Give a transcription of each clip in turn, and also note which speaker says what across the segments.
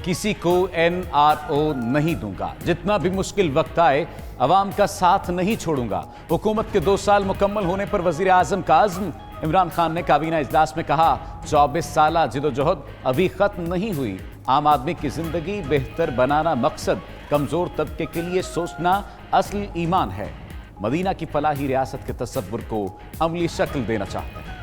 Speaker 1: کسی کو NRO نہیں دوں گا، جتنا بھی مشکل وقت آئے عوام کا ساتھ نہیں چھوڑوں گا۔ حکومت کے 2 سال مکمل ہونے پر وزیر اعظم کا عزم۔ عمران خان نے کابینہ اجلاس میں کہا 24 سالہ جدوجہد ابھی ختم نہیں ہوئی، عام آدمی کی زندگی بہتر بنانا مقصد، کمزور طبقے کے لیے سوچنا اصل ایمان ہے۔ مدینہ کی فلاحی ریاست کے تصور کو عملی شکل دینا چاہتا ہے۔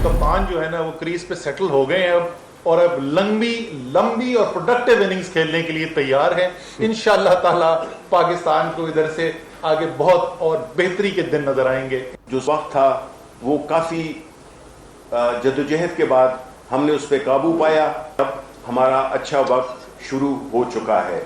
Speaker 2: کپتان جو ہے نا وہ کریز پہ سیٹل ہو گئے ہیں اور اب لمبی اور پروڈکٹیو اننگز کھیلنے کے لیے تیار ہیں۔ انشاءاللہ تعالی پاکستان کو ادھر سے آگے بہت اور بہتری کے دن نظر آئیں گے۔
Speaker 3: جو وقت تھا وہ کافی جدوجہد کے بعد ہم نے اس پہ قابو پایا، اب ہمارا اچھا وقت شروع ہو چکا ہے۔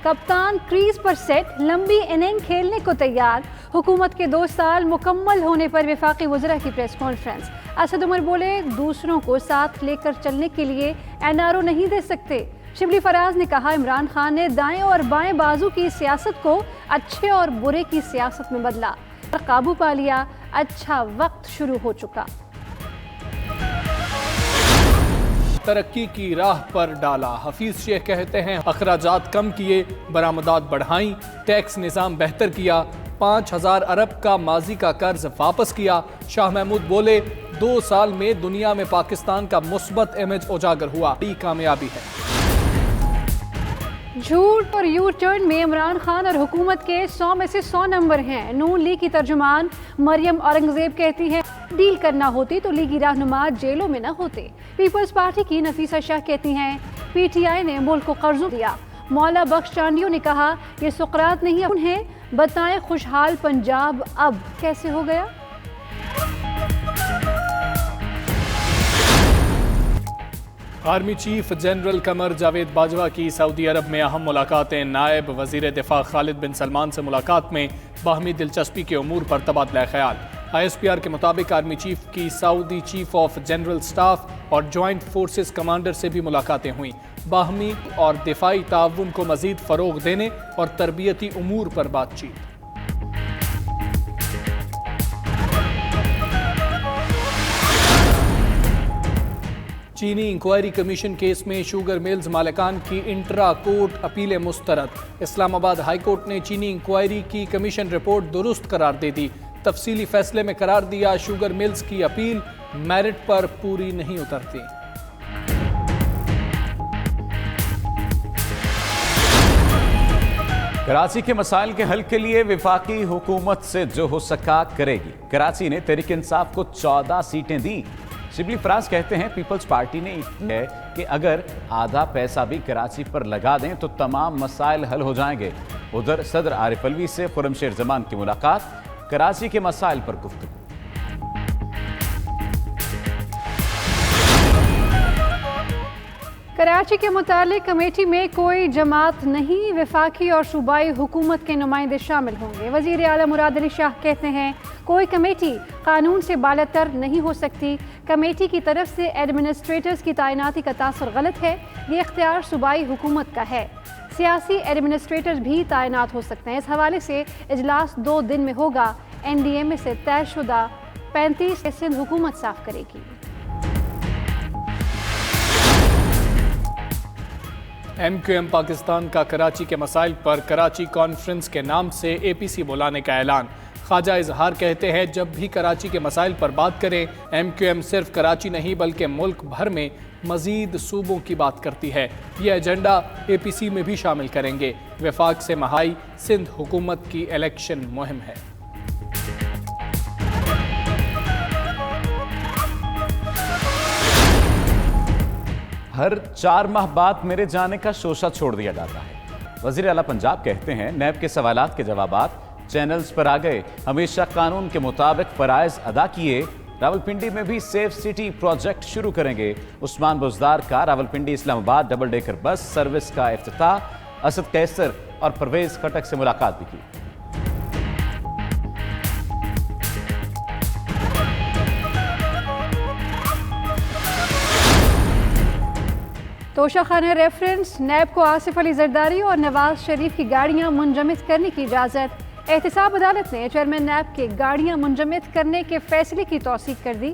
Speaker 4: کپتان کریز پر سیٹ، لمبی اننگ کھیلنے کو تیار۔ حکومت کے 2 سال مکمل ہونے پر وفاقی وزراء کی پریس کانفرنس۔ اسد عمر بولے دوسروں کو ساتھ لے کر چلنے کے لیے NRO نہیں دے سکتے۔ شبلی فراز نے کہا عمران خان نے دائیں اور بائیں بازو کی سیاست کو اچھے اور برے کی سیاست میں بدلا، قابو پا لیا، اچھا وقت شروع ہو چکا۔
Speaker 5: ترقی کی راہ پر ڈالا، حفیظ شیخ کہتے ہیں اخراجات کم کیے، برآمدات بڑھائیں، ٹیکس نظام بہتر کیا، 5000 ارب کا ماضی کا قرض واپس کیا۔ شاہ محمود بولے 2 سال میں دنیا میں پاکستان کا مثبت امیج اجاگر ہوا، بڑی کامیابی ہے۔
Speaker 4: جھوٹ اور یو ٹرن میں عمران خان اور حکومت کے 100 میں سے 100 نمبر ہیں۔ نون لیگ کی ترجمان مریم اورنگزیب کہتی ہیں ڈیل کرنا ہوتی تو لیگی رہنما جیلوں میں نہ ہوتے۔ پیپلز پارٹی کی نفیسہ شاہ کہتی ہیں PTI نے ملک کو قرضوں دیا۔ مولا بخش چانڈیو نے کہا یہ سقراط نہیں انہیں بتائیں خوشحال پنجاب اب کیسے ہو گیا۔
Speaker 5: Army chief general Qamar Javed Bajwa کی سعودی عرب میں اہم ملاقاتیں۔ نائب وزیر دفاع خالد بن سلمان سے ملاقات میں باہمی دلچسپی کے امور پر تبادلہ خیال۔ ISPR کے مطابق آرمی چیف کی سعودی چیف آف جنرل سٹاف اور جوائنٹ فورسز کمانڈر سے بھی ملاقاتیں ہوئیں۔ باہمی اور دفاعی تعاون کو مزید فروغ دینے اور تربیتی امور پر بات چیت۔ چینی انکوائری کمیشن کیس میں شوگر میلز مالکان کی انٹرا کورٹ اپیلیں مسترد۔ اسلام آباد ہائی کورٹ نے چینی انکوائری کی کمیشن رپورٹ درست قرار دے دی۔ تفصیلی فیصلے میں قرار دیا شوگر میلز کی اپیل میرٹ پر پوری نہیں اترتی۔
Speaker 1: کراچی کے مسائل کے حل کے لیے وفاقی حکومت سے جو ہو سکا کرے گی۔ کراچی نے تحریک انصاف کو 14 سیٹیں دی۔ شبلی فراز کہتے ہیں پیپلز پارٹی نے ہے کہ اگر آدھا پیسہ بھی کراچی پر لگا دیں تو تمام مسائل حل ہو جائیں گے۔ ادھر صدر عارف الوی سے خرمشیر زمان کی ملاقات، کراچی کے مسائل پر گفتگو۔
Speaker 4: کراچی کے متعلق کمیٹی میں کوئی جماعت نہیں، وفاقی اور صوبائی حکومت کے نمائندے شامل ہوں گے۔ وزیر اعلیٰ مراد علی شاہ کہتے ہیں کوئی کمیٹی قانون سے بالاتر نہیں ہو سکتی۔ کمیٹی کی طرف سے ایڈمنسٹریٹرز کی تعیناتی کا تاثر غلط ہے، یہ اختیار صوبائی حکومت کا ہے۔ سیاسی ایڈمنسٹریٹرز بھی تعینات ہو سکتے ہیں۔ اس حوالے سے اجلاس 2 دن میں ہوگا۔ NDMA سے طے شدہ 35 سندھ حکومت صاف کرے گی۔
Speaker 5: MQM پاکستان کا کراچی کے مسائل پر کراچی کانفرنس کے نام سے APC بلانے کا اعلان۔ خواجہ اظہار کہتے ہیں جب بھی کراچی کے مسائل پر بات کریں MQM صرف کراچی نہیں بلکہ ملک بھر میں مزید صوبوں کی بات کرتی ہے۔ یہ ایجنڈا APC میں بھی شامل کریں گے۔ وفاق سے مہائی سندھ حکومت کی الیکشن مہم ہے۔
Speaker 1: ہر 4 ماہ بعد میرے جانے کا شوشہ چھوڑ دیا جاتا ہے۔ وزیر اعلیٰ پنجاب کہتے ہیں نیب کے سوالات کے جوابات چینلز پر آ گئے، ہمیشہ قانون کے مطابق فرائض ادا کیے۔ راولپنڈی میں بھی سیف سٹی پروجیکٹ شروع کریں گے۔ عثمان بزدار کا راولپنڈی اسلام آباد ڈبل ڈیکر بس سروس کا افتتاح۔ اسد قیصر اور پرویز خٹک سے ملاقات بھی کی۔
Speaker 4: توشہ خانہ ریفرنس، نیب کو آصف علی زرداری اور نواز شریف کی گاڑیاں منجمد کرنے کی اجازت۔ احتساب عدالت نے چیئرمین نیب کے گاڑیاں منجمد کرنے کے فیصلے کی توثیق کر دی۔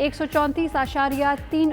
Speaker 4: 134.3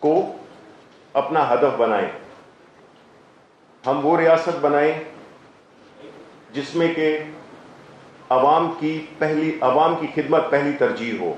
Speaker 3: کو اپنا ہدف بنائیں. ہم وہ ریاست بنائیں جس میں کہ عوام کی خدمت پہلی ترجیح ہو.